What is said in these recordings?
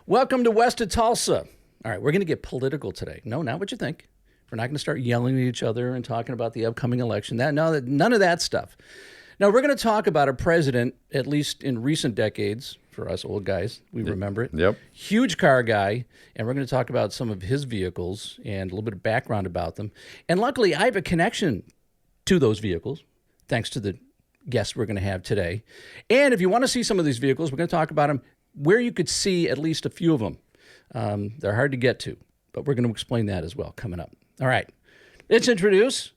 Welcome to West of Tulsa. All right, we're going to get political today. No, not what you think. We're not going to start yelling at each other and talking about the upcoming election. None of that stuff. Now, we're going to talk about a president, at least in recent decades, for us old guys, we remember it. Yep. Huge car guy, and we're going to talk about some of his vehicles and a little bit of background about them. And luckily, I have a connection to those vehicles, thanks to the guests we're going to have today. And if you want to see some of these vehicles, we're going to talk about them where you could see at least a few of them. They're hard to get to, but we're going to explain that as well coming up. All right, let's introduce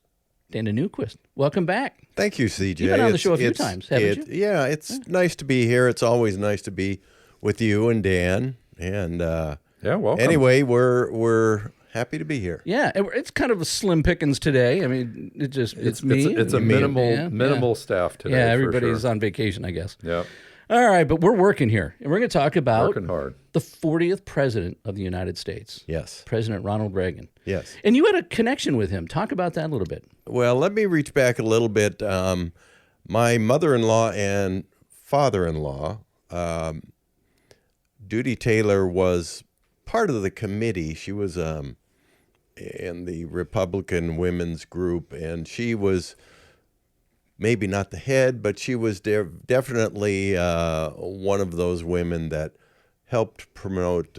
Dana Newquist. Welcome back. Thank you, CJ. You've been on the show a few times, haven't you? Yeah, it's nice to be here. It's always nice to be with you and Dan. And welcome. Anyway, we're happy to be here. Yeah, it's kind of a slim pickings today. I mean, it's me. It's a minimal staff today. Yeah, everybody's for sure. on vacation, I guess. Yeah. All right, but we're working here, and we're going to talk about Working hard. the 40th president of the United States. Yes. President Ronald Reagan. Yes. And you had a connection with him. Talk about that a little bit. Well, let me reach back a little bit. My mother-in-law and father-in-law, Duty Taylor, was part of the committee. She was in the Republican women's group, and she was maybe not the head, but she was definitely one of those women that helped promote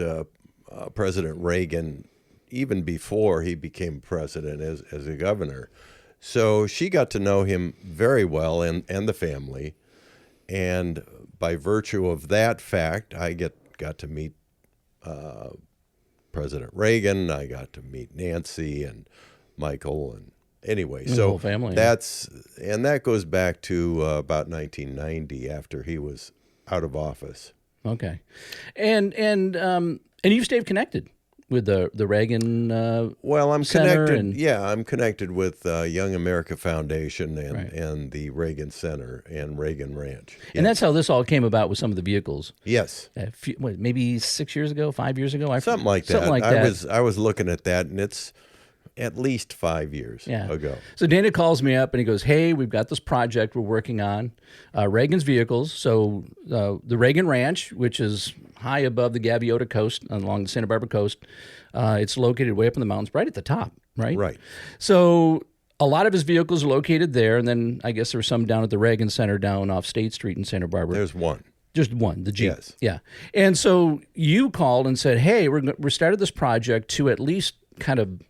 President Reagan even before he became president as a governor. So she got to know him very well and the family. And by virtue of that fact, I got to meet President Reagan. I got to meet Nancy and Michael and anyway, The so whole family, that goes back to about 1990 after he was out of office. Okay. And you stayed connected with the Reagan Well, I'm Center connected. I'm connected with Young America Foundation and the Reagan Center and Reagan Ranch. And that's how this all came about with some of the vehicles. Yes. Maybe 6 years ago, 5 years ago? Something like that. I was looking at that, and it's at least 5 years ago. So Dana calls me up and he goes, hey, we've got this project we're working on, Reagan's vehicles. So the Reagan Ranch, which is high above the Gaviota coast along the Santa Barbara coast, it's located way up in the mountains, right at the top, right? Right. So a lot of his vehicles are located there, and then I guess there's some down at the Reagan Center down off State Street in Santa Barbara. There's one. Just one, the Jeep. Yes. Yeah. And so you called and said, hey, we started this project to at least kind of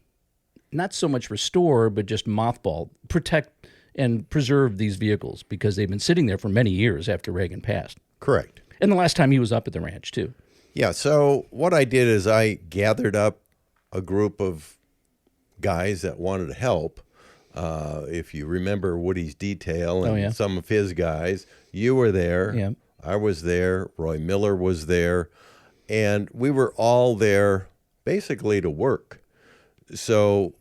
not so much restore, but just mothball, protect and preserve these vehicles because they've been sitting there for many years after Reagan passed. Correct. And the last time he was up at the ranch, too. Yeah, so what I did is I gathered up a group of guys that wanted to help. If you remember Woody's Detail and some of his guys, you were there. Yeah. I was there. Roy Miller was there. And we were all there basically to work. So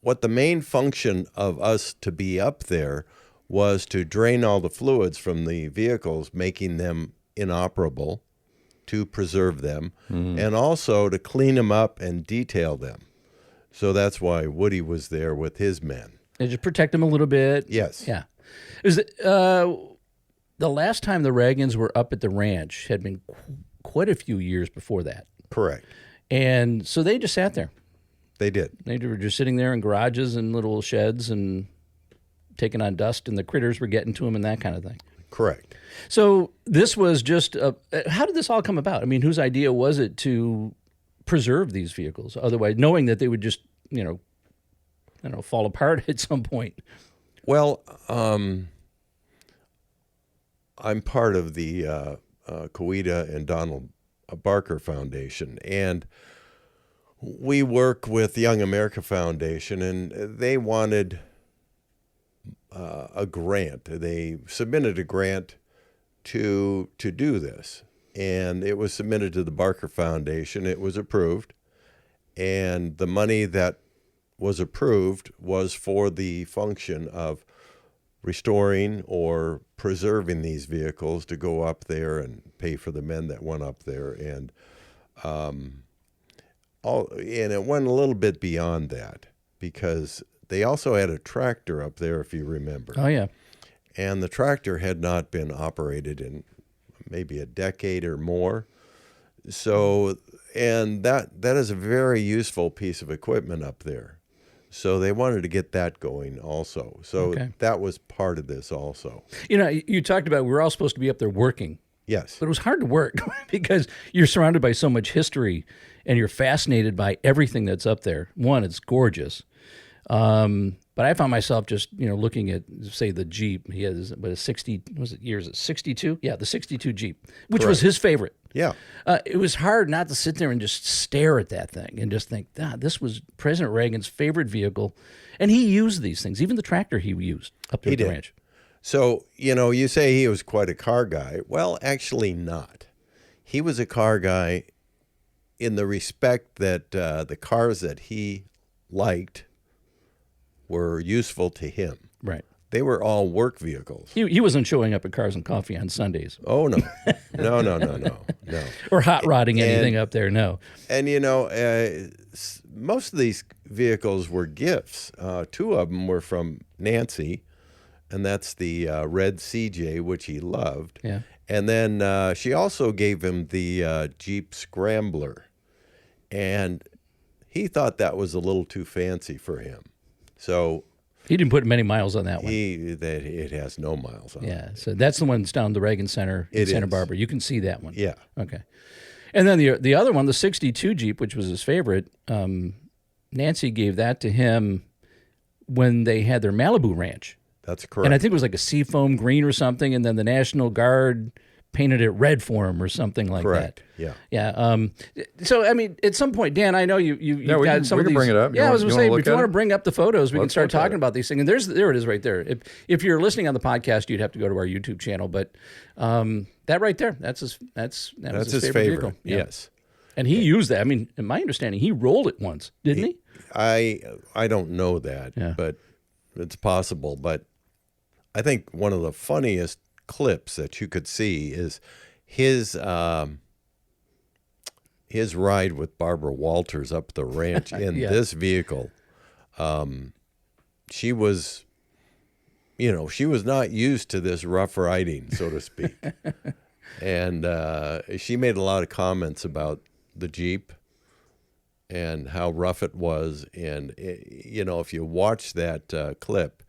what the main function of us to be up there was to drain all the fluids from the vehicles, making them inoperable, to preserve them, and also to clean them up and detail them. So that's why Woody was there with his men. And just protect them a little bit. Yes. Yeah. Is it, the last time the Reagans were up at the ranch had been quite a few years before that. Correct. And so they just sat there. They did. They were just sitting there in garages and little sheds and taking on dust, and the critters were getting to them and that kind of thing. Correct. So this was just how did this all come about? I mean, whose idea was it to preserve these vehicles? Otherwise, knowing that they would just, fall apart at some point. Well, I'm part of the Coweta and Donald Barker Foundation, and we work with Young America Foundation, and they wanted a grant. They submitted a grant to do this, and it was submitted to the Barker Foundation. It was approved, and the money that was approved was for the function of restoring or preserving these vehicles to go up there and pay for the men that went up there, and it went a little bit beyond that because they also had a tractor up there, if you remember. Oh, yeah. And the tractor had not been operated in maybe a decade or more. So, and that is a very useful piece of equipment up there. So they wanted to get that going also. So that was part of this also. You know, you talked about we were all supposed to be up there working. Yes. But it was hard to work because you're surrounded by so much history and you're fascinated by everything that's up there. One, it's gorgeous. But I found myself just, looking at, say, the Jeep. He has, what, a 60, was it years? 62? Yeah, the 62 Jeep, which was his favorite. Yeah. It was hard not to sit there and just stare at that thing and just think, this was President Reagan's favorite vehicle. And he used these things, even the tractor he used up there at the ranch. So, you say he was quite a car guy. Well, actually not. He was a car guy in the respect that the cars that he liked were useful to him. Right. They were all work vehicles. He wasn't showing up at Cars and Coffee on Sundays. Oh, no. No. Or hot rodding anything up there, no. And, most of these vehicles were gifts. Two of them were from Nancy, and that's the red CJ, which he loved. Yeah. And then she also gave him the Jeep Scrambler. And he thought that was a little too fancy for him. So he didn't put many miles on that one. It has no miles on it. Yeah, so that's the one that's down the Reagan Center in Santa Barbara. You can see that one. Yeah. Okay. And then the other one, the 62 Jeep, which was his favorite, Nancy gave that to him when they had their Malibu ranch. That's correct. And I think it was like a seafoam green or something, and then the National Guard painted it red for him or something like correct. that. Yeah. Yeah. So, I mean, at some point, Dan, I know you've got some of these. We can bring it up. Yeah, I was going to say, if you want to bring up the photos, we can start talking it. about these things. And there it is right there. If you're listening on the podcast, you'd have to go to our YouTube channel. But that right there, that's his favorite vehicle. Yeah. Yes. And he used that. I mean, in my understanding, he rolled it once, didn't he? I don't know that, but it's possible. But I think one of the funniest clips that you could see is his ride with Barbara Walters up the ranch in this vehicle. She was not used to this rough riding, so to speak. And she made a lot of comments about the Jeep and how rough it was. And, if you watch that clip,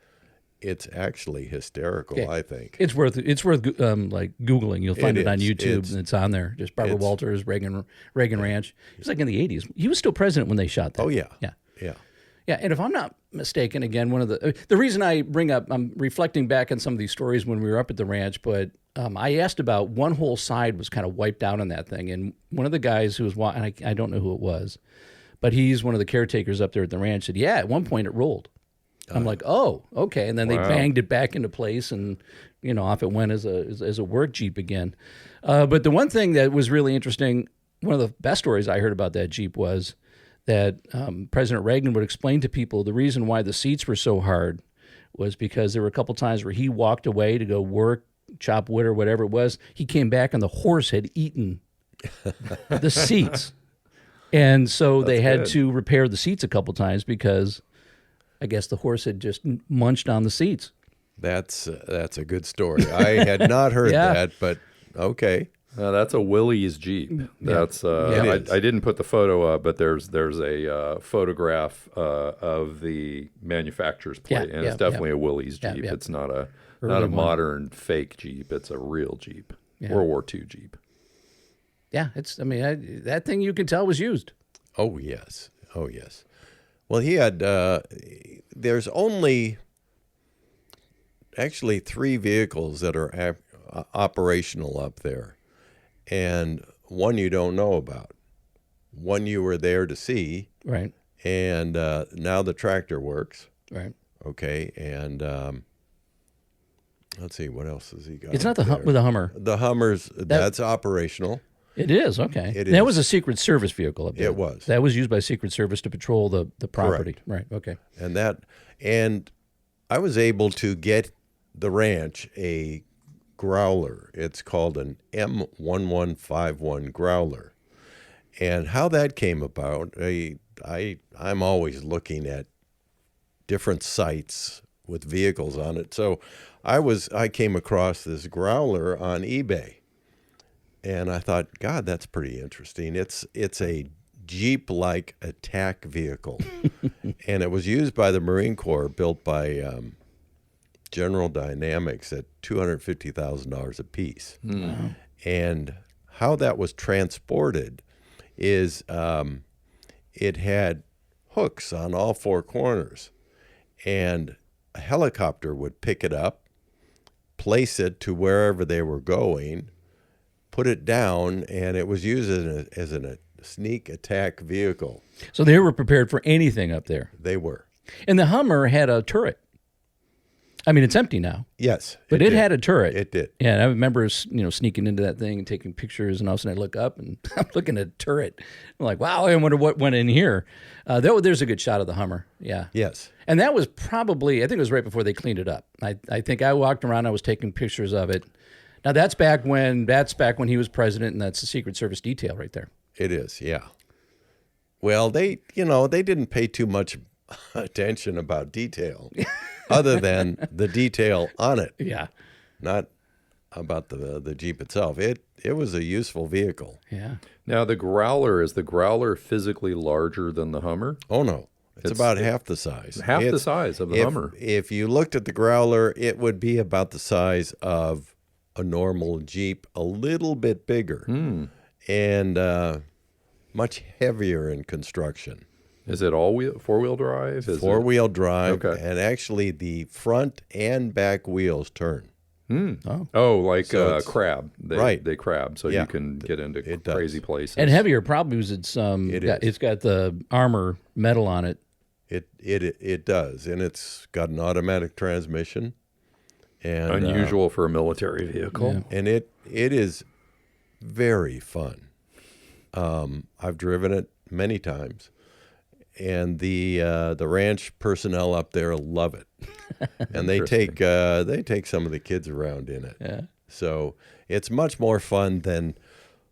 it's actually hysterical, I think. It's worth like Googling. You'll find it on YouTube, and it's on there. Just Barbara Walters, Reagan Ranch. It was like in the 80s. He was still president when they shot that. Oh, yeah. Yeah. Yeah. Yeah, and if I'm not mistaken, again, one of the reason I bring up, I'm reflecting back on some of these stories when we were up at the ranch, but I asked about one whole side was kind of wiped out on that thing, and one of the guys who was, and I don't know who it was, but he's one of the caretakers up there at the ranch, said, yeah, at one point it rolled. I'm like, oh, okay, and then they banged it back into place, and off it went as a work Jeep again. But the one thing that was really interesting, one of the best stories I heard about that Jeep was that President Reagan would explain to people the reason why the seats were so hard was because there were a couple times where he walked away to go work, chop wood or whatever it was. He came back and the horse had eaten the seats. And so they had to repair the seats a couple times because I guess the horse had just munched on the seats. That's a good story. I had not heard that, but okay. That's a Willys Jeep. That's I didn't put the photo up, but there's a photograph of the manufacturer's plate, and it's definitely a Willys Jeep. It's not a modern fake Jeep. It's a real Jeep, World War II Jeep. Yeah, that thing you can tell was used. Oh yes. Well, he had. There's only actually 3 vehicles that are operational up there. And one you don't know about. One you were there to see. Right. And now the tractor works. Right. Okay. And let's see, what else has he got? It's not the Hummer. The Hummer's, that's operational. It is, okay. It is. That was a Secret Service vehicle up there. It was. That was used by Secret Service to patrol the property. Correct. Right, okay. And I was able to get the ranch a Growler. It's called an M1151 Growler. And how that came about, I'm always looking at different sites with vehicles on it. So I came across this Growler on eBay. And I thought, God, that's pretty interesting. It's a Jeep-like attack vehicle. And it was used by the Marine Corps, built by General Dynamics at $250,000 a piece. Wow. And how that was transported is it had hooks on all four corners. And a helicopter would pick it up, place it to wherever they were going, put it down, and it was used as a sneak attack vehicle. So they were prepared for anything up there. They were. And the Hummer had a turret. I mean, it's empty now. Yes. But it had a turret. It did. Yeah, and I remember, sneaking into that thing and taking pictures, and all of a sudden I look up, and I'm looking at a turret. I'm like, wow, I wonder what went in here. There's a good shot of the Hummer. Yeah. Yes. And that was probably, I think it was right before they cleaned it up. I think I walked around, I was taking pictures of it. Now, that's back when he was president, and that's the Secret Service detail right there. It is, yeah. Well, they didn't pay too much attention about detail other than the detail on it. Yeah. Not about the Jeep itself. It was a useful vehicle. Yeah. Now, is the Growler physically larger than the Hummer? Oh, no. It's about half the size. Half the size of the Hummer. If you looked at the Growler, it would be about the size of a normal Jeep, a little bit bigger, and much heavier in construction. Is it four-wheel drive? Four-wheel drive, okay. And actually the front and back wheels turn. Oh, like crab. Right. They crab, so you can get into crazy places. And heavier probably because it's got the armor metal on it. It does, and it's got an automatic transmission. And unusual for a military vehicle. Yeah. And it is very fun. I've driven it many times, and the ranch personnel up there love it, and they take some of the kids around in it. Yeah. So it's much more fun than,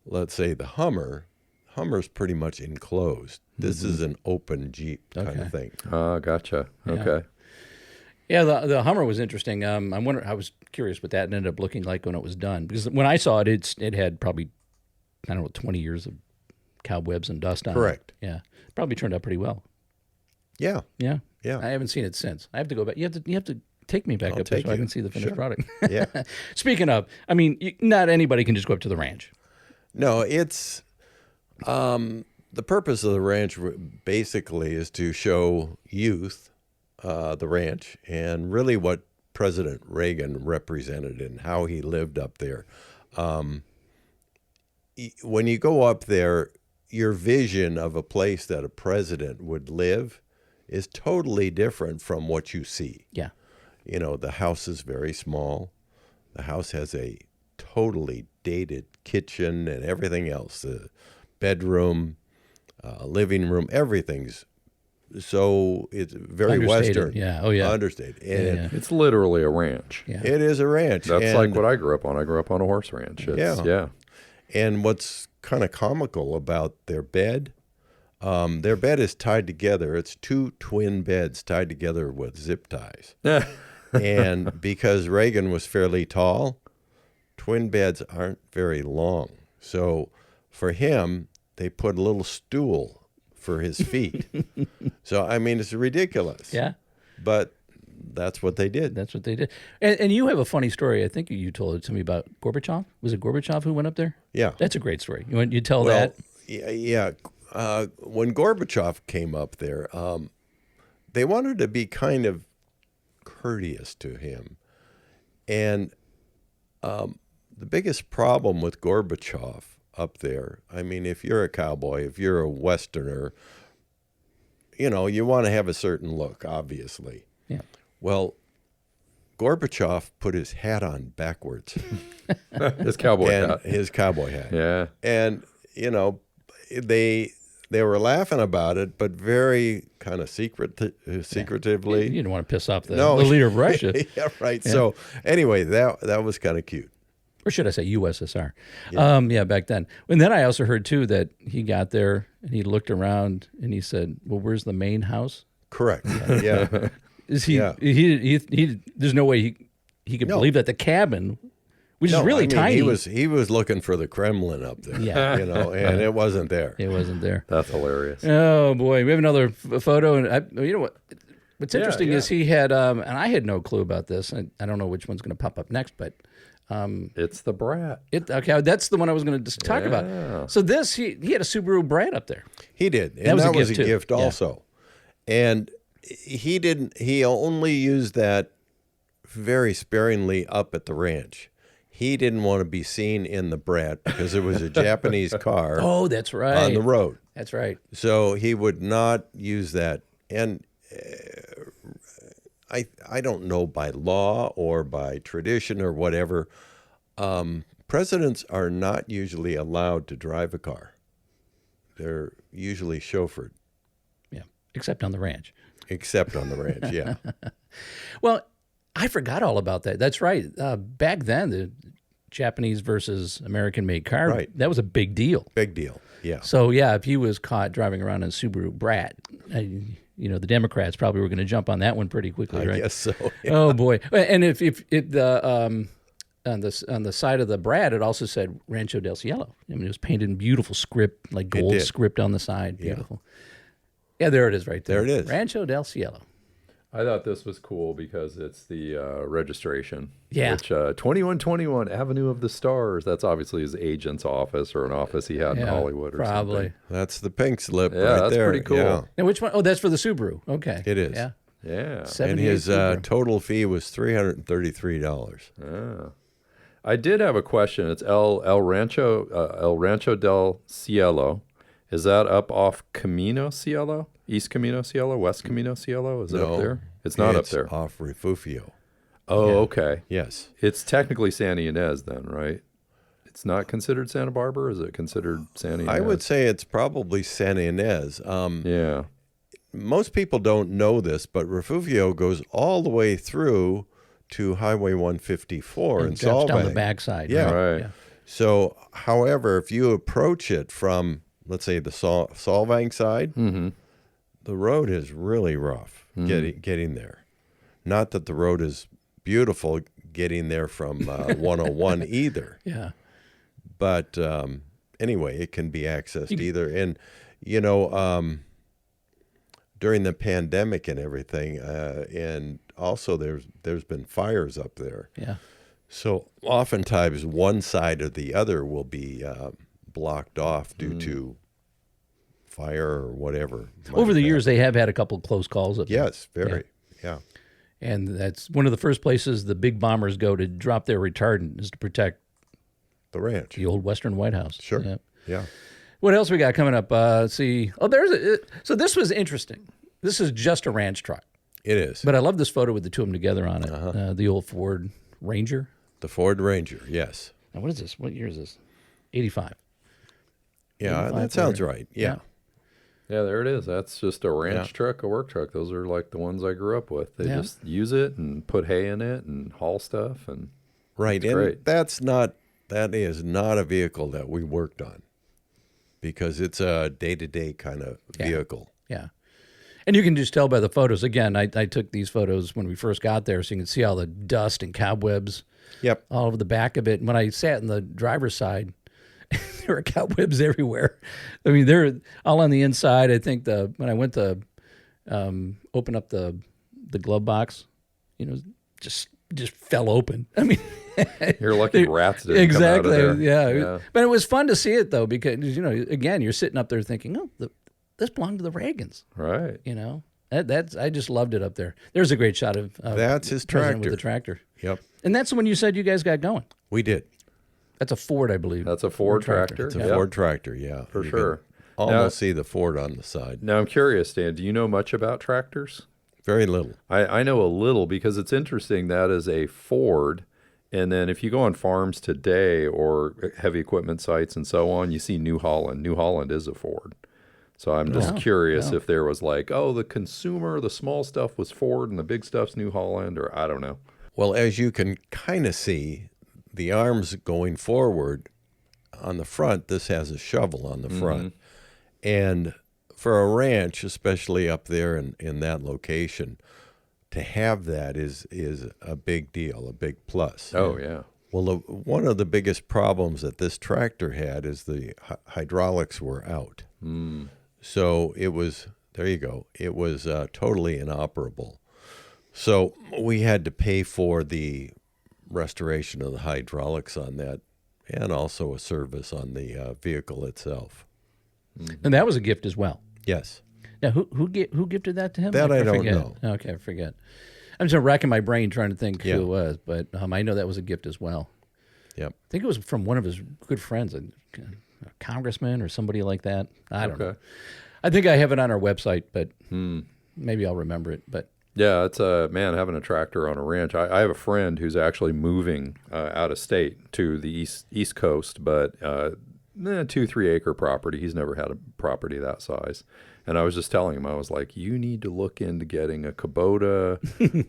let's say, the Hummer. Hummer's pretty much enclosed. This is an open Jeep kind of thing. Oh, gotcha. Yeah. Okay. Yeah, the Hummer was interesting. I was curious what that ended up looking like when it was done, because when I saw it, it had probably, 20 years of cobwebs and dust on it. Correct. Yeah, probably turned out pretty well. Yeah. Yeah. Yeah. I haven't seen it since. I have to go back. You have to take me back up there so I can see the finished product. Yeah. Speaking of, not anybody can just go up to the ranch. No, it's the purpose of the ranch basically is to show youth the ranch and really what President Reagan represented and how he lived up there. When you go up there, your vision of a place that a president would live is totally different from what you see. Yeah. The house is very small. The house has a totally dated kitchen and everything else. The bedroom, living room, everything's so it's very Understated. Western. Yeah. Oh, yeah. Understated. And It's literally a ranch. Yeah. it is a ranch. That's like what I grew up on. I grew up on a horse ranch. Yeah. And what's kind of comical about their bed is tied together. It's two twin beds tied together with zip ties. And because Reagan was fairly tall, twin beds aren't very long. So for him, they put a little stool for his feet. So, it's ridiculous. Yeah. But that's what they did. That's what they did. And you have a funny story. I think you told it to me about Gorbachev. Was it Gorbachev who went up there? Yeah. That's a great story. You tell that? Yeah. When Gorbachev came up there, they wanted to be kind of courteous to him. And the biggest problem with Gorbachev up there, if you're a cowboy, if you're a Westerner, you want to have a certain look, obviously. Yeah. Well, Gorbachev put his hat on backwards. His cowboy hat. His cowboy hat. Yeah. And, they were laughing about it, but very kind of secretively. You didn't want to piss off the leader of Russia. Yeah, right. Yeah. So anyway, that was kind of cute. Or should I say USSR? Yeah. Back then. And then I also heard, too, that he got there and he looked around and he said, well, where's the main house? Correct. Yeah. Is he? Yeah. He there's no way he could believe that the cabin which is really tiny. He was looking for the Kremlin up there, and it wasn't there. It wasn't there. That's hilarious. Oh boy, we have another photo, and you know what? What's interesting is he had, and I had no clue about this. I don't know which one's going to pop up next, but it's the Brat. Okay, that's the one I was going to talk about. So he had a Subaru Brat up there. He did, and that was a gift also. And he only used that very sparingly up at the ranch. He didn't want to be seen in the Brat because it was a Japanese car. Oh, that's right. On the road. That's right. So he would not use that. And I don't know by law or by tradition or whatever, presidents are not usually allowed to drive a car. They're usually chauffeured. Yeah, except on the ranch. Except on the ranch, yeah. Well, I forgot all about that. That's right. Back then, the Japanese versus American-made car, that was a big deal. Big deal, yeah. So, yeah, if he was caught driving around in a Subaru Brat, the Democrats probably were going to jump on that one pretty quickly, right? I guess so. Yeah. Oh, boy. And if on the side of the Brat, it also said Rancho del Cielo. I mean, it was painted in beautiful script, like gold script on the side. Beautiful. Yeah, there it is right there. There it is. Rancho del Cielo. I thought this was cool because it's the registration. Yeah. Which 2121 Avenue of the Stars. That's obviously his agent's office or an office he had in Hollywood or probably. something. That's the pink slip right that's there. Pretty cool. Yeah. Now, which one? Oh, that's for the Subaru. Okay. It is. Yeah. Yeah. And his total fee was $333. Yeah. I did have a question. It's El Rancho del Cielo. Is that up off Camino Cielo? East Camino Cielo? West Camino Cielo? Is it up there? It's not up there. Off Refugio. Oh, okay. Yes. It's technically Santa Ynez then, right? It's not considered Santa Barbara? Is it considered Santa Ynez? I would say it's probably Santa Ynez. Yeah. Most people don't know this, but Refugio goes all the way through to Highway 154 in Solvang. Down the backside. Yeah. Right. Yeah. So, however, if you approach it from, let's say, the Solvang side, the road is really rough getting there. Not that the road is beautiful getting there from 101 either. Yeah. But anyway, it can be accessed either. And, during the pandemic and everything, and also there's been fires up there. Yeah. So oftentimes one side or the other will be blocked off due to fire or whatever. Over the years, they have had a couple of close calls up there. Yes, very. Yeah. And that's one of the first places the big bombers go to drop their retardant is to protect the ranch, the old Western White House. Sure. Yeah. Yeah. What else we got coming up? Let's see. Oh, so this was interesting. This is just a ranch truck. It is. But I love this photo with the two of them together on it. The old Ford Ranger. The Ford Ranger, yes. Now, what is this? What year is this? 85. Yeah, 85, that sounds right. Yeah. Yeah, there it is. That's just a ranch truck, a work truck. Those are like the ones I grew up with. They just use it and put hay in it and haul stuff. And right. And great. that is not a vehicle that we worked on because it's a day-to-day kind of vehicle. Yeah. And you can just tell by the photos. Again, I took these photos when we first got there, so you can see all the dust and cobwebs all over the back of it. And when I sat in the driver's side, there were cobwebs everywhere. I mean, they're all on the inside. I think when I went to open up the glove box, just fell open. I mean, you're lucky rats didn't come out of there. Yeah. But it was fun to see it though, because again, you're sitting up there thinking, this belonged to the Reagans, right? That's I just loved it up there. There's a great shot of that's his president tractor with the tractor. Yep. And that's the one you said you guys got going. We did. That's a Ford, I believe. That's a Ford tractor. It's a Ford tractor, yeah. For You sure. can almost see the Ford on the side. Now I'm curious, Dan, do you know much about tractors? Very little. I know a little because it's interesting. That is a Ford. And then if you go on farms today or heavy equipment sites and so on, you see New Holland. New Holland is a Ford. So I'm just curious if there was like, the consumer, the small stuff was Ford and the big stuff's New Holland, or I don't know. Well, as you can kind of see, the arms going forward on the front, this has a shovel on the front. And for a ranch, especially up there in that location, to have that is a big deal, a big plus. Oh, yeah. Well, one of the biggest problems that this tractor had is the hydraulics were out. So it was, there you go, it was totally inoperable. So we had to pay for the restoration of the hydraulics on that and also a service on the vehicle itself. And that was a gift as well. Yes. Now, who gifted that to him? That I don't forget. know. Okay, I forget. I'm just racking my brain trying to think who it was, but I know that was a gift as well. Yep. I think it was from one of his good friends, a congressman or somebody like that. I don't know. I think I have it on our website, but maybe I'll remember it. But yeah, it's having a tractor on a ranch. I have a friend who's actually moving out of state to the east coast, but 2-3 acre property. He's never had a property that size. And I was just telling him, I was like, you need to look into getting a Kubota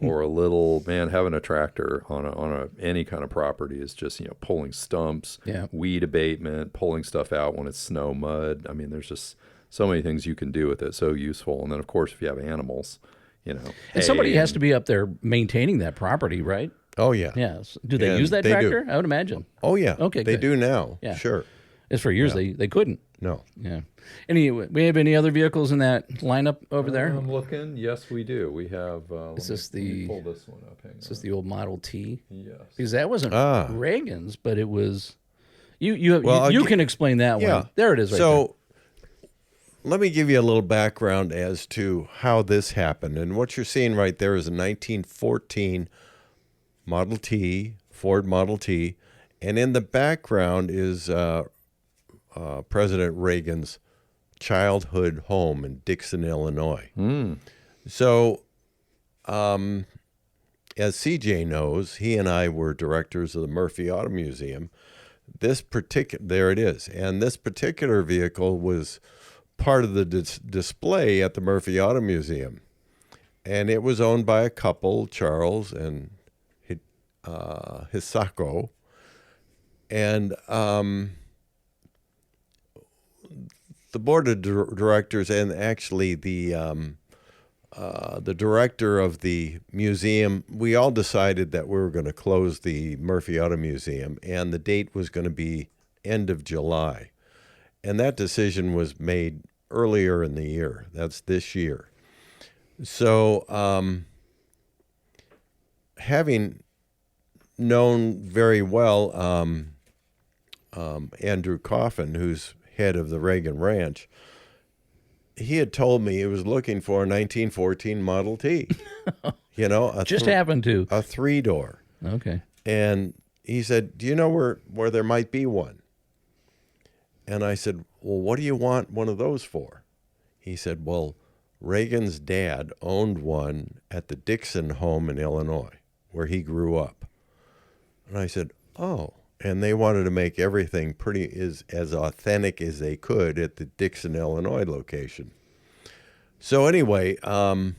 or a little, having a tractor on any kind of property is just, pulling stumps, weed abatement, pulling stuff out when it's snow, mud. I mean, there's just so many things you can do with it. So useful. And then, of course, if you have animals, and somebody has to be up there maintaining that property, right? Oh, yeah. Yeah. Do they use that tractor? I would imagine. Oh, yeah. Okay, they good. do now. Yeah. Sure. As for years, they couldn't. No. Yeah. We have any other vehicles in that lineup over there? I'm looking. Yes, we do. We have. Let me pull this one up. Hang on. This is the old Model T. Yes. Because that wasn't Reagan's, but it was. You can explain that one. There it is. Right so, let me give you a little background as to how this happened. And what you're seeing right there is a 1914 Model T, Ford Model T, and in the background is President Reagan's childhood home in Dixon, Illinois. So, as CJ knows, he and I were directors of the Murphy Auto Museum. There it is. And this particular vehicle was part of the display at the Murphy Auto Museum. And it was owned by a couple, Charles and Hisako. And the board of directors and actually the director of the museum, we all decided that we were going to close the Murphy Auto Museum, and the date was going to be end of July. And that decision was made earlier in the year. That's this year. So having known very well Andrew Coffin, who's head of the Reagan Ranch, he had told me he was looking for a 1914 Model T. happened to. A 3-door. Okay. And he said, do you know where there might be one? And I said, well, what do you want one of those for? He said, well, Reagan's dad owned one at the Dixon home in Illinois, where he grew up. And I said, oh. And they wanted to make everything as authentic as they could at the Dixon, Illinois location. So anyway, I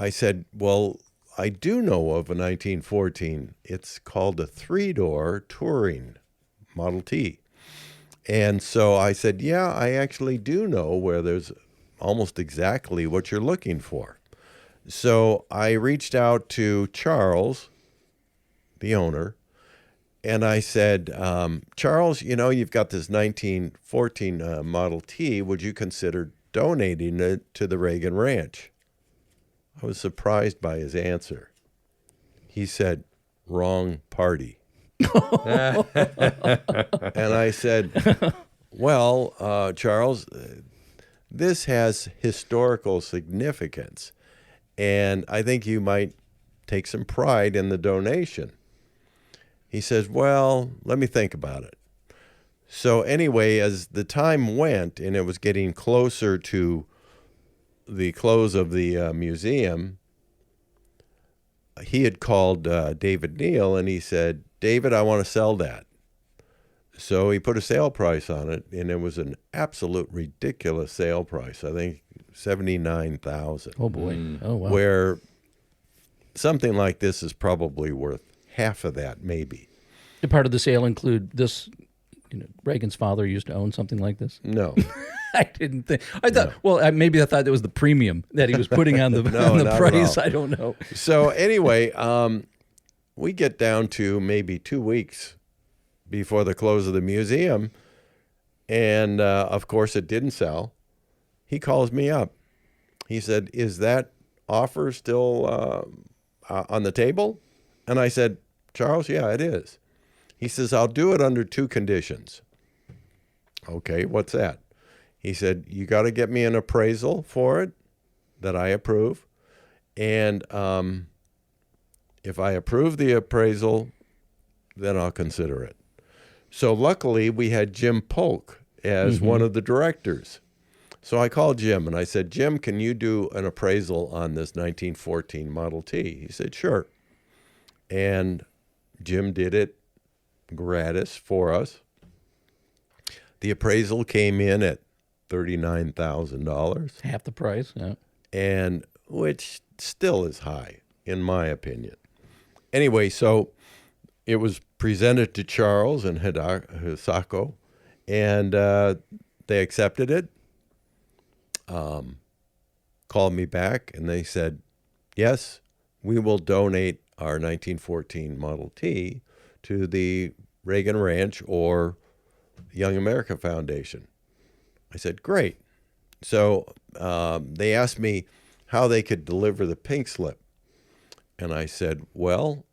said, well, I do know of a 1914. It's called a 3-door touring Model T. And so I said, yeah, I actually do know where there's almost exactly what you're looking for. So I reached out to Charles, the owner, and I said, Charles, you've got this 1914 Model T. Would you consider donating it to the Reagan Ranch? I was surprised by his answer. He said, wrong party. And I said, well, Charles, this has historical significance, and I think you might take some pride in the donation. He says, well, let me think about it. So anyway, as the time went and it was getting closer to the close of the museum, he had called David Neal and he said, David, I want to sell that. So he put a sale price on it, and it was an absolute ridiculous sale price. I think $79,000. Oh, boy. Oh, wow. Where something like this is probably worth half of that, maybe. Did part of the sale include this? Reagan's father used to own something like this? No. I didn't think. I thought. No. Well, maybe I thought it was the premium that he was putting on the, on the price. I don't know. So anyway, we get down to maybe 2 weeks before the close of the museum, and of course it didn't sell. He calls me up. He said, "Is that offer still on the table?" And I said, "Charles, yeah, it is." He says, "I'll do it under 2 conditions." Okay, what's that? He said, "You got to get me an appraisal for it that I approve. And if I approve the appraisal, then I'll consider it." So luckily, we had Jim Polk as one of the directors. So I called Jim and I said, "Jim, can you do an appraisal on this 1914 Model T?" He said, "Sure." And Jim did it gratis for us. The appraisal came in at $39,000. Half the price, yeah. And which still is high, in my opinion. Anyway, so it was presented to Charles and Hisako, and they accepted it, called me back, and they said, "Yes, we will donate our 1914 Model T to the Reagan Ranch or Young America Foundation." I said, "Great." So they asked me how they could deliver the pink slip. And I said, "Well,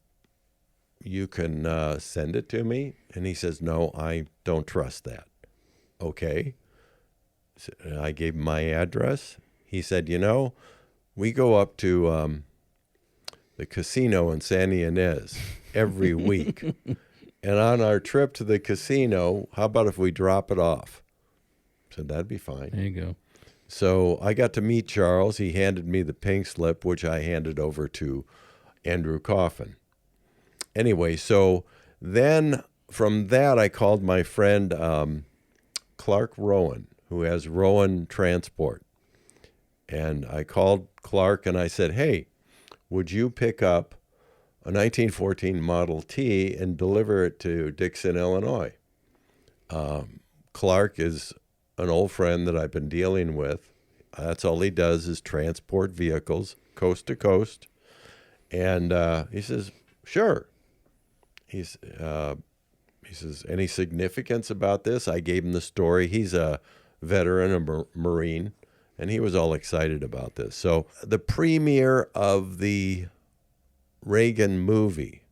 you can send it to me." And he says, "No, I don't trust that." Okay. So I gave him my address. He said, "We go up to the casino in San Ynez every week. And on our trip to the casino, how about if we drop it off?" I said, "That'd be fine." There you go. So I got to meet Charles. He handed me the pink slip, which I handed over to Andrew Coffin. Anyway, so then from that, I called my friend Clark Rowan, who has Rowan Transport. And I called Clark and I said, "Hey, would you pick up a 1914 Model T and deliver it to Dixon, Illinois?" Clark is an old friend that I've been dealing with. That's all he does is transport vehicles coast to coast. And he says, "Sure." He says, "Any significance about this?" I gave him the story. He's a veteran, a Marine, and he was all excited about this. So the premiere of the Reagan movie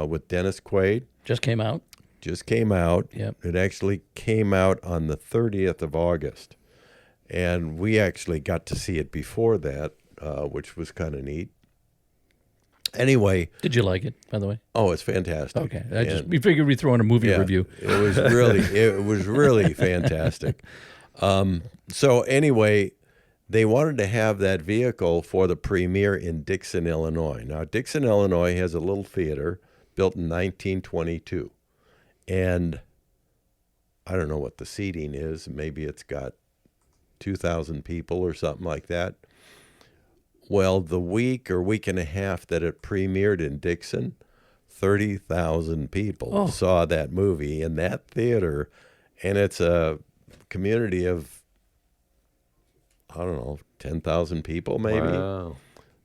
with Dennis Quaid Just came out. Yep. It actually came out on the 30th of August. And we actually got to see it before that, which was kind of neat. Anyway. Did you like it, by the way? Oh, it's fantastic. Okay. We figured we'd throw in a movie review. It was really fantastic. So anyway, they wanted to have that vehicle for the premiere in Dixon, Illinois. Now, Dixon, Illinois has a little theater built in 1922. And I don't know what the seating is. Maybe it's got 2,000 people or something like that. Well, the week or week and a half that it premiered in Dixon, 30,000 people saw that movie in that theater. And it's a community of, I don't know, 10,000 people maybe. Wow.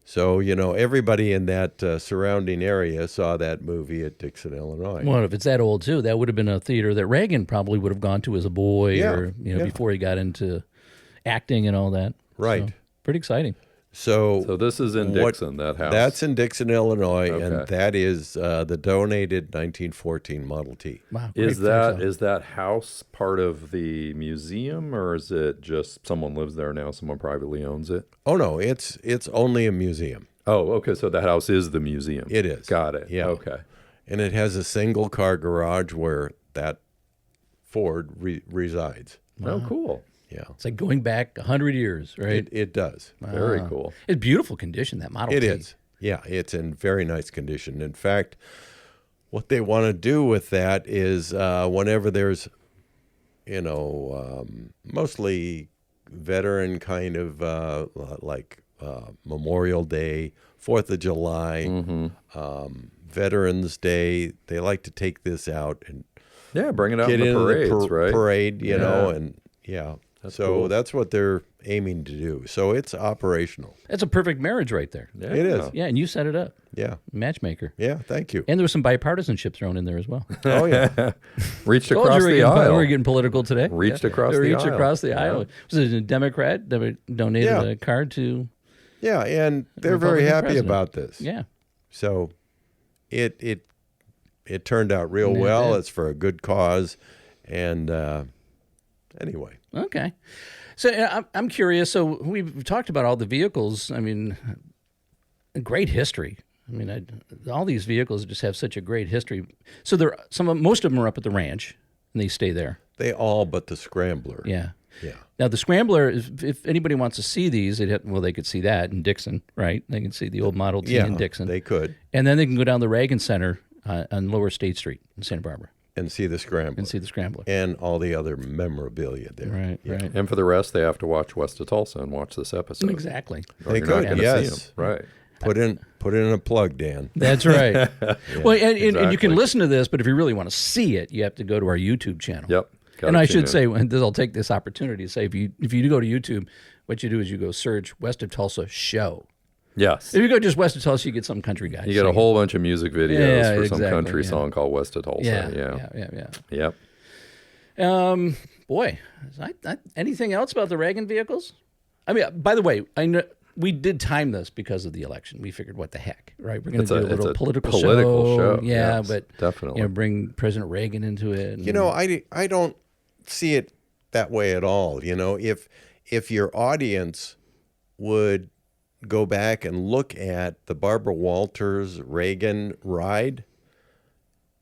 So, everybody in that surrounding area saw that movie at Dixon, Illinois. Well, if it's that old, too, that would have been a theater that Reagan probably would have gone to as a boy or, before he got into acting and all that. Right. So, pretty exciting. So this is in Dixon, that house? That's in Dixon, Illinois, and that is the donated 1914 Model T. Wow. Is that house part of the museum, or is it just someone lives there now, someone privately owns it? Oh, no, it's only a museum. Oh, okay, so the house is the museum. It is. Got it. Yeah. Okay. And it has a single-car garage where that Ford resides. Wow. Oh, cool. Yeah. It's like going back 100 years, right? It does. Wow. Very cool. It's beautiful condition, that Model T. It is. Yeah, it's in very nice condition. In fact, what they want to do with that is whenever there's, mostly veteran kind of like Memorial Day, 4th of July, Veterans Day, they like to take this out and bring it out get in the into parades, the right? parade, and yeah. So that's what they're aiming to do. So it's operational. That's a perfect marriage right there. Yeah. It is. Yeah, and you set it up. Yeah. Matchmaker. Yeah, thank you. And there was some bipartisanship thrown in there as well. Oh, yeah. Reached Told across you the we're aisle. getting political today. Reached across the Reached aisle. across the aisle. Was it a Democrat that donated a card to? Yeah, and they're very Republican happy president. about this. Yeah. So it turned out real Yeah, it well. did. It's for a good cause. And anyway. Okay. So I'm curious. So we've talked about all the vehicles. I mean, great history. I mean, all these vehicles just have such a great history. So most of them are up at the ranch, and they stay there. They all but the Scrambler. Yeah. Yeah. Now the Scrambler, if anybody wants to see these, they could see that in Dixon, right? They can see the old Model T in Dixon. They could. And then they can go down the Reagan Center on Lower State Street in Santa Barbara And see the Scrambler. and see the Scrambler. And all the other memorabilia there. Right, right. And for the rest, they have to watch West of Tulsa and watch this episode. Exactly. Or They you're not could, gonna yes. see 'em. Right. Put in a plug, Dan. That's right. Well, and you exactly. can listen to this, but if you really want to see it, you have to go to our YouTube channel. Yep. Gotta And I tune should in. say, and I'll take this opportunity to say, if you do go to YouTube, what you do is you go search West of Tulsa show. Yes. If you go just West of Tulsa, you get some country guys. You get a whole bunch of music videos Yeah, for some exactly, country yeah. song called West of Tulsa. Yeah. Yep. Boy, anything else about the Reagan vehicles? I mean, by the way, I know we did time this because of the election. We figured, what the heck, right? We're going to do a little political show. Yeah, Yes, but definitely. bring President Reagan into it. You know, I don't see it that way at all. You know, if your audience would go back and look at the Barbara Walters Reagan ride,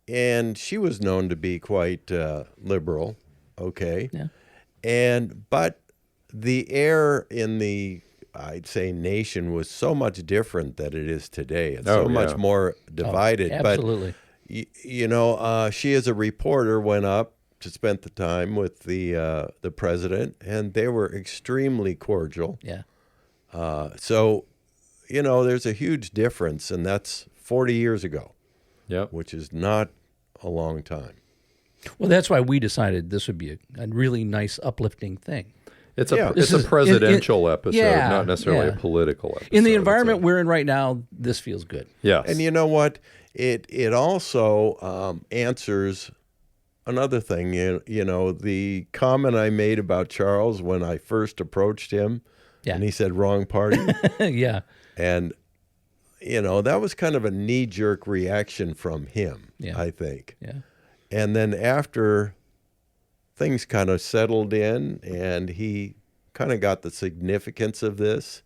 and she was known to be quite liberal, okay? Yeah. But the air in the, I'd say, nation was so much different than it is today. It's so much more divided. Absolutely. But she as a reporter went up to spend the time with the president, and they were extremely cordial. Yeah. So, there's a huge difference, and that's 40 years ago. Yep. Which is not a long time. Well, that's why we decided this would be a really nice, uplifting thing. It's Yeah. a presidential episode, yeah, not necessarily yeah. a political episode. In the environment we're in right now, this feels good. Yes. And you know what? It also answers another thing. The comment I made about Charles when I first approached him, Yeah. and he said wrong party, Yeah. and that was kind of a knee-jerk reaction from him. Yeah. I think. Yeah. And then after things kind of settled in, and he kind of got the significance of this,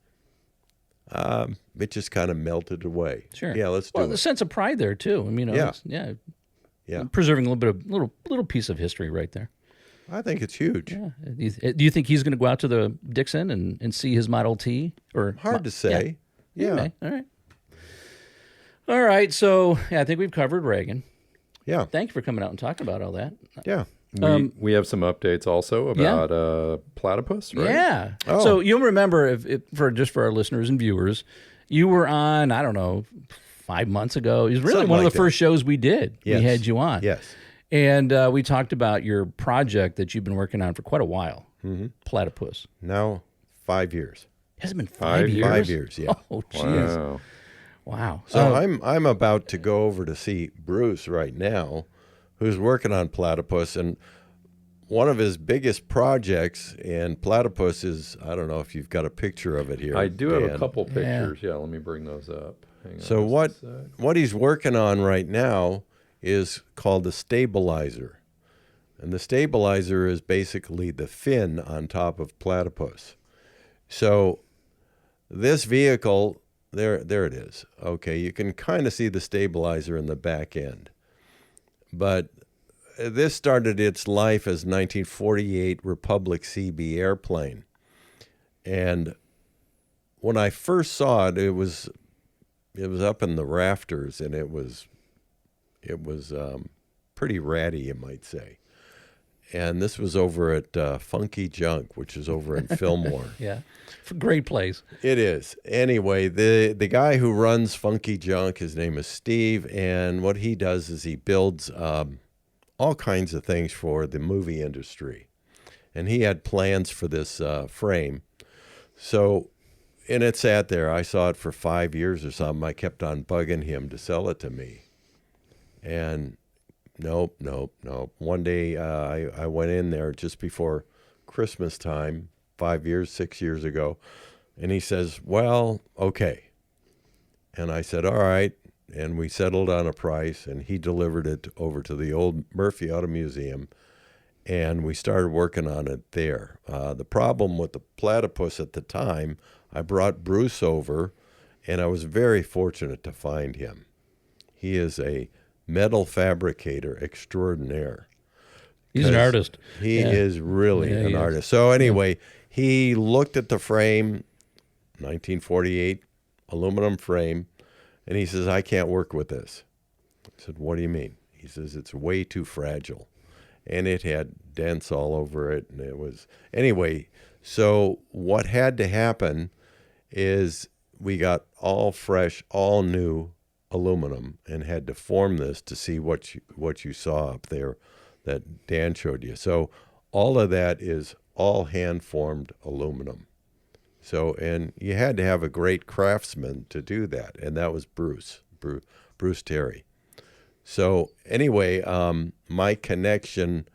it just kind of melted away. Sure. Yeah, let's do Well, the it. sense of pride there too. I mean, Yeah. Yeah, preserving a little piece of history right there. I think it's huge. Yeah. Do you think he's going to go out to the Dixon and see his Model T? Or Hard to say. Yeah. Yeah. Okay. All right. All right. So I think we've covered Reagan. Yeah. Thank you for coming out and talking about all that. Yeah. We have some updates also about Platypus, right? Yeah. Oh. So you'll remember, for our listeners and viewers, you were on, I don't know, 5 months ago. It was really Something one of like the first shows we did. Yes. We had you on. Yes. And we talked about your project that you've been working on for quite a while, Platypus. Now 5 years. Has it been 5 years? 5 years, yeah. Oh, jeez. Wow. Wow. So I'm about to go over to see Bruce right now, who's working on Platypus, and one of his biggest projects, and Platypus is, I don't know if you've got a picture of it here. I do have a Dan. couple pictures. Yeah, let me bring those up. Hang on So just a sec. what he's working on right now is called the stabilizer. And the stabilizer is basically the fin on top of Platypus. So this vehicle, there it is. Okay, you can kind of see the stabilizer in the back end. But this started its life as 1948 Republic CB airplane. And when I first saw it, it was up in the rafters, and it was pretty ratty, you might say. And this was over at Funky Junk, which is over in Fillmore. Yeah. Great place. It is. Anyway, the guy who runs Funky Junk, his name is Steve, and what he does is he builds all kinds of things for the movie industry. and he had plans for this frame. So, and it sat there. I saw it for 5 years or something. I kept on bugging him to sell it to me. And nope. One day I went in there just before Christmas time, 6 years ago, and he says, well, okay. And I said, all right. And we settled on a price, and he delivered it over to the old Murphy Auto Museum, and we started working on it there. The problem with the Platypus at the time, I brought Bruce over, and I was very fortunate to find him. He is a metal fabricator extraordinaire. He's an artist. He is really an artist. So anyway, he looked at the frame, 1948 aluminum frame, and he says, I can't work with this. I said, what do you mean? He says, it's way too fragile. And it had dents all over it, and it was... Anyway, so what had to happen is we got all fresh, all new aluminum and had to form this to see what you saw up there that Dan showed you. So all of that is all hand-formed aluminum. So, and you had to have a great craftsman to do that, and that was Bruce Terry. So anyway, my connection,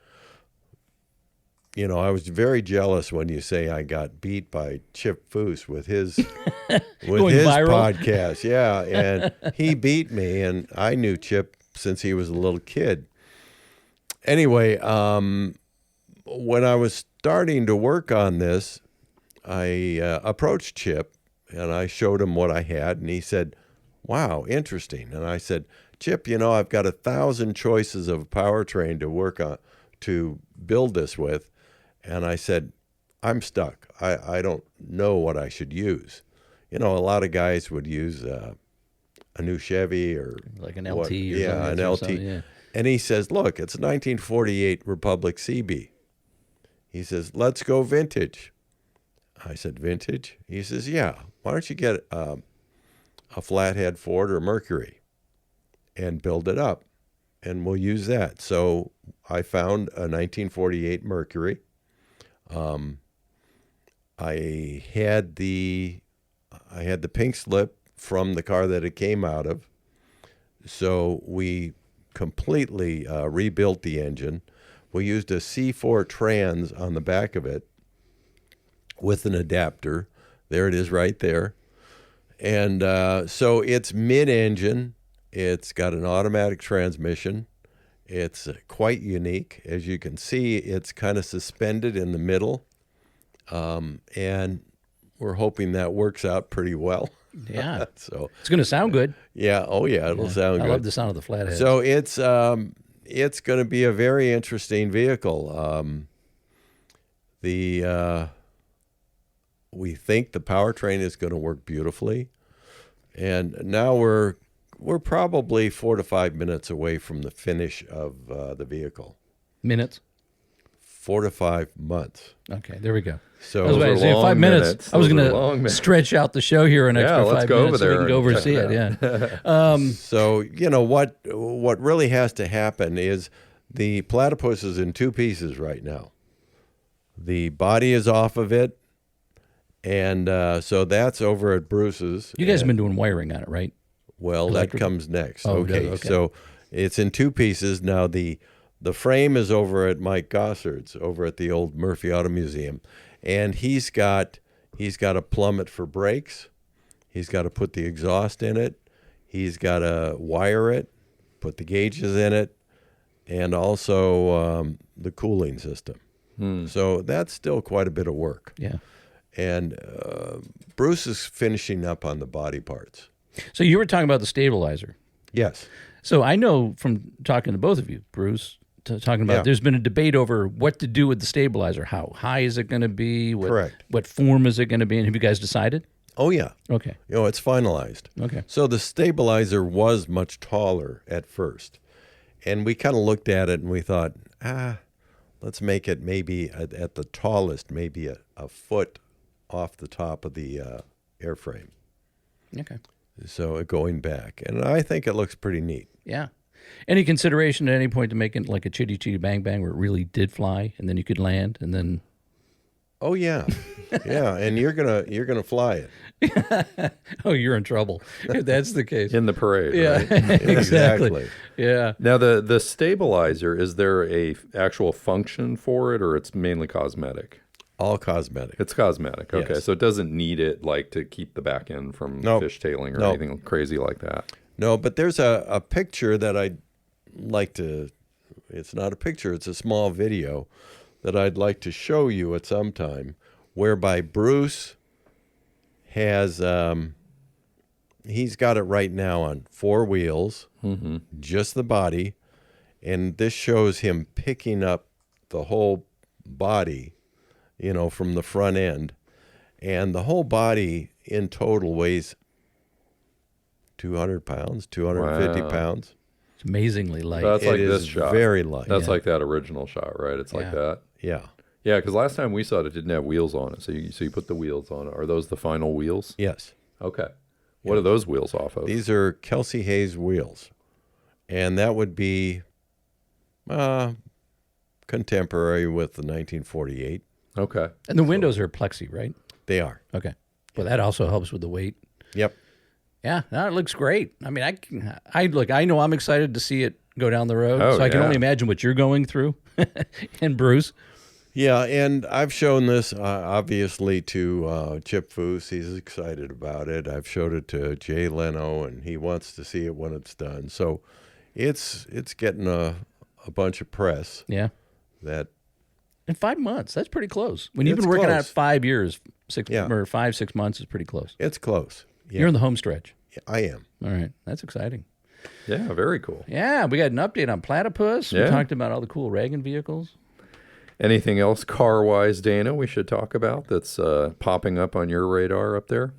I was very jealous when you say I got beat by Chip Foose with his podcast. Yeah, and he beat me, and I knew Chip since he was a little kid. Anyway, when I was starting to work on this, I approached Chip, and I showed him what I had, and he said, wow, interesting. And I said, Chip, I've got 1,000 choices of a powertrain to work on, to build this with. And I said, I'm stuck. I don't know what I should use. A lot of guys would use a new Chevy or... Like an LT. An LT. Yeah. And he says, look, it's a 1948 Republic CB. He says, let's go vintage. I said, vintage? He says, yeah. Why don't you get a flathead Ford or Mercury and build it up, and we'll use that. So I found a 1948 Mercury. I had the pink slip from the car that it came out of. So we completely rebuilt the engine. We used a C4 trans on the back of it with an adapter. There it is right there. And so it's mid-engine. It's got an automatic transmission. It's quite unique. As you can see, it's kind of suspended in the middle. And we're hoping that works out pretty well. Yeah. So it's going to sound good. Yeah. Oh, yeah. It'll sound good. I love the sound of the flathead. So it's going to be a very interesting vehicle. We think the powertrain is going to work beautifully. And now we're probably 4 to 5 minutes away from the finish of the vehicle. Minutes? 4 to 5 months. Okay, there we go. So I was about to say 5 minutes. I was going to stretch out the show here an extra 5 minutes so we can go over and see it. Yeah. So what really has to happen is the Platypus is in 2 pieces right now. The body is off of it, and so that's over at Bruce's. You guys have been doing wiring on it, right? Well, Electrical? that comes next. Oh, okay, so it's in 2 pieces. Now the frame is over at Mike Gossard's, over at the old Murphy Auto Museum, and he's got a plummet for brakes. He's got to put the exhaust in it. He's got to wire it, put the gauges in it, and also the cooling system. So that's still quite a bit of work. Yeah. And Bruce is finishing up on the body parts. So you were talking about the stabilizer. Yes. So I know from talking to both of you, Bruce, talking about there's been a debate over what to do with the stabilizer. How high is it going to be? Correct. What form is it going to be? And have you guys decided? Oh, yeah. Okay. It's finalized. Okay. So the stabilizer was much taller at first. And we kind of looked at it and we thought, let's make it maybe at the tallest, maybe a foot off the top of the airframe. Okay. So going back. And I think it looks pretty neat. Yeah. Any consideration at any point to make it like a Chitty Chitty Bang Bang where it really did fly, and then you could land, and then? Oh yeah, yeah, and you're gonna fly it. Oh, you're in trouble if that's the case. In the parade, Yeah, right? exactly. Yeah. Now the stabilizer, is there a actual function for it, or it's mainly cosmetic? All cosmetic. It's cosmetic. Okay, Yes. so it doesn't need it like to keep the back end from fishtailing or anything crazy like that. No, but there's a picture that I'd like to. It's not a picture; it's a small video that I'd like to show you at some time, whereby Bruce has he's got it right now on 4 wheels, just the body, and this shows him picking up the whole body, from the front end, and the whole body in total weighs 200 pounds, 250 pounds. It's amazingly light. That's like It this is shot. very light. That's like that original shot, right? It's like that. Yeah. Yeah, because last time we saw it, it didn't have wheels on it. So you put the wheels on it. Are those the final wheels? Yes. Okay. What are those wheels off of? These are Kelsey Hayes wheels, and that would be contemporary with the 1948. Okay. And the windows are plexi, right? They are. Okay. Well, that also helps with the weight. Yep. Yeah, no, it looks great. I mean, I know I'm excited to see it go down the road. Oh, so I can yeah. only imagine what you're going through, and Bruce. Yeah, and I've shown this obviously to Chip Foose. He's excited about it. I've showed it to Jay Leno, and he wants to see it when it's done. So it's getting a bunch of press. Yeah. That In 5 months, that's pretty close. When you've It's been working close. out 5 years, Yeah. or 5-6 months is pretty close. it's close. Yeah, You're in the home stretch. I am. All right, that's exciting. Yeah, very cool. Yeah, we got an update on Platypus. We Yeah. talked about all the cool Reagan vehicles. Anything else car-wise, Dana, we should talk about that's popping up on your radar up there?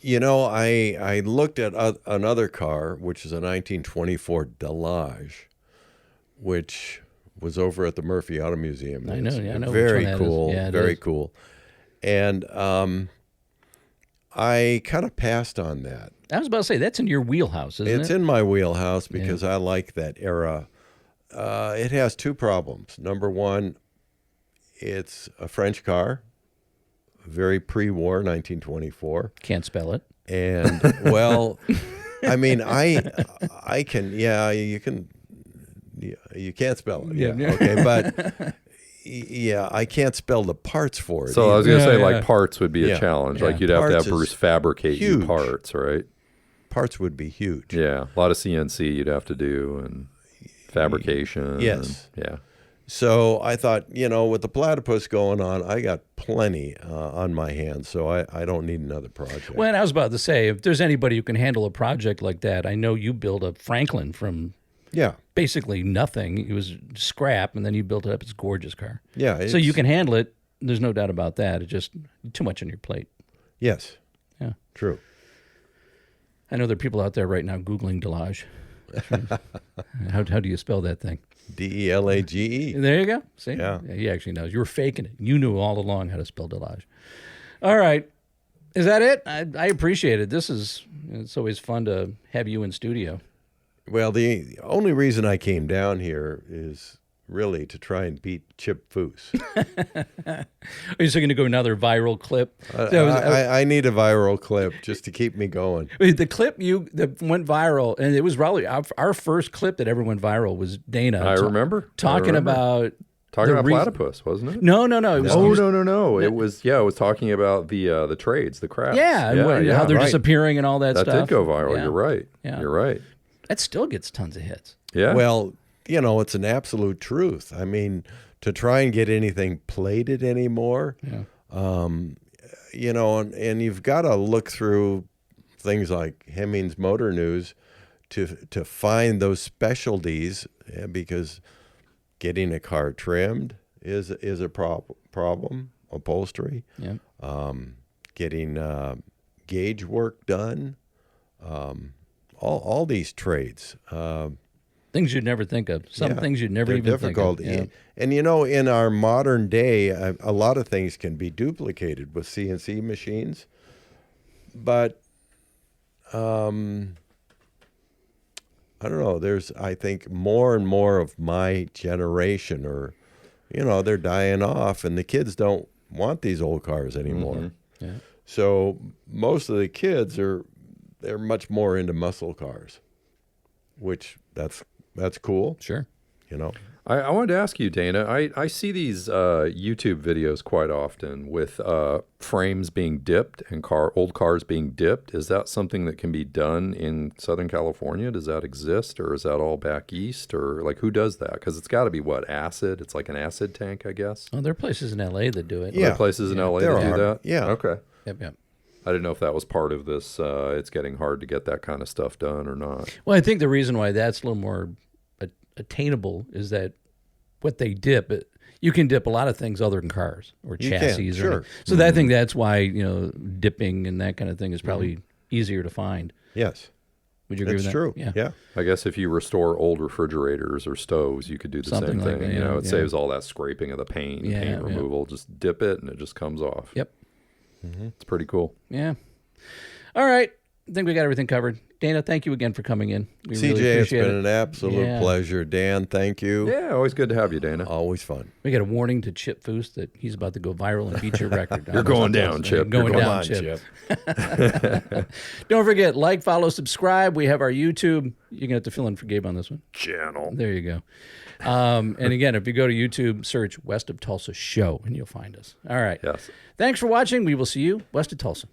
I looked at another car, which is a 1924 Delage, which was over at the Murphy Auto Museum. I know, yeah, I know which Very one that cool, is. Yeah, it very is. cool. And I kind of passed on that. I was about to say, that's in your wheelhouse, isn't It's it? in my wheelhouse because I like that era. It has 2 problems. Number one, it's a French car, very pre-war, 1924. Can't spell it. And well, I mean, I can, you can, you can't spell it. Yeah. Yeah. Okay. But yeah, I can't spell the parts for it. So I was either. going to say, Yeah, like, parts would be a Yeah. challenge. Yeah. Like, you'd have to Parts have Bruce is fabricate you huge. parts, right? Parts would be huge. Yeah. A lot of CNC you'd have to do and fabrication. Yes. And, yeah. So I thought, with the Platypus going on, I got plenty on my hands, so I don't need another project. Well, and I was about to say, if there's anybody who can handle a project like that, I know you built a Franklin from Yeah. basically nothing. It was scrap, and then you built it up. It's a gorgeous car. Yeah. So you can handle it. There's no doubt about that. It's just too much on your plate. Yes. Yeah. True. I know there are people out there right now Googling Delage. How do you spell that thing? Delage. There you go. See? Yeah. He actually knows. You were faking it. You knew all along how to spell Delage. All right. Is that it? I appreciate it. It's always fun to have you in studio. Well, the only reason I came down here is really to try and beat Chip Foose. Are you still going to go another viral clip? I need a viral clip just to keep me going. The clip that went viral, and it was probably our first clip that ever went viral was Dana. I remember. Talking about Platypus, wasn't it? No. It was, No. It was talking about the trades, the crafts. how they're right. disappearing and all that stuff. That did go viral. Yeah. You're right. Yeah. You're right. That still gets tons of hits. Yeah. Well, it's an absolute truth. I mean, to try and get anything plated anymore, and you've got to look through things like Hemmings Motor News to find those specialties, because getting a car trimmed is a problem. Upholstery, getting gauge work done, all these trades. Things you'd never think of. Some things you'd never even difficult. think of. Yeah. And in our modern day, a lot of things can be duplicated with CNC machines, but I don't know. There's, I think, more and more of my generation are, they're dying off, and the kids don't want these old cars anymore. Mm-hmm. Yeah. So most of the kids they're much more into muscle cars, which that's cool. Sure. I wanted to ask you, Dana, I see these YouTube videos quite often with frames being dipped and old cars being dipped. Is that something that can be done in Southern California? Does that exist, or is that all back east? Or like, who does that? Because it's got to be acid? It's like an acid tank, I guess. Oh, there are places in LA that do it. Yeah. Are there places in LA that do that? Yeah. Okay. Yep. I didn't know if that was part of this. It's getting hard to get that kind of stuff done or not. Well, I think the reason why that's a little more attainable is that what they dip, you can dip a lot of things other than cars or chassis. Sure. So I think that's why, dipping and that kind of thing is probably easier to find. Yes. Would you agree with that? That's true. Yeah. I guess if you restore old refrigerators or stoves, you could do the Something same like thing. that, It saves all that scraping of the paint, paint removal. Just dip it and it just comes off. Yep. It's pretty cool. Yeah. All right. I think we got everything covered. Dana, thank you again for coming in. We CJ, really appreciate it's been an absolute pleasure. Dan, thank you. Yeah, always good to have you, Dana. Always fun. We got a warning to Chip Foose that he's about to go viral and beat your record. You're going down, Chip. Going down, Chip. Don't forget, like, follow, subscribe. We have our YouTube. You're going to have to fill in for Gabe on this one. Channel. There you go. And again, if you go to YouTube, search West of Tulsa Show, and you'll find us. All right. Yes. Thanks for watching. We will see you west of Tulsa.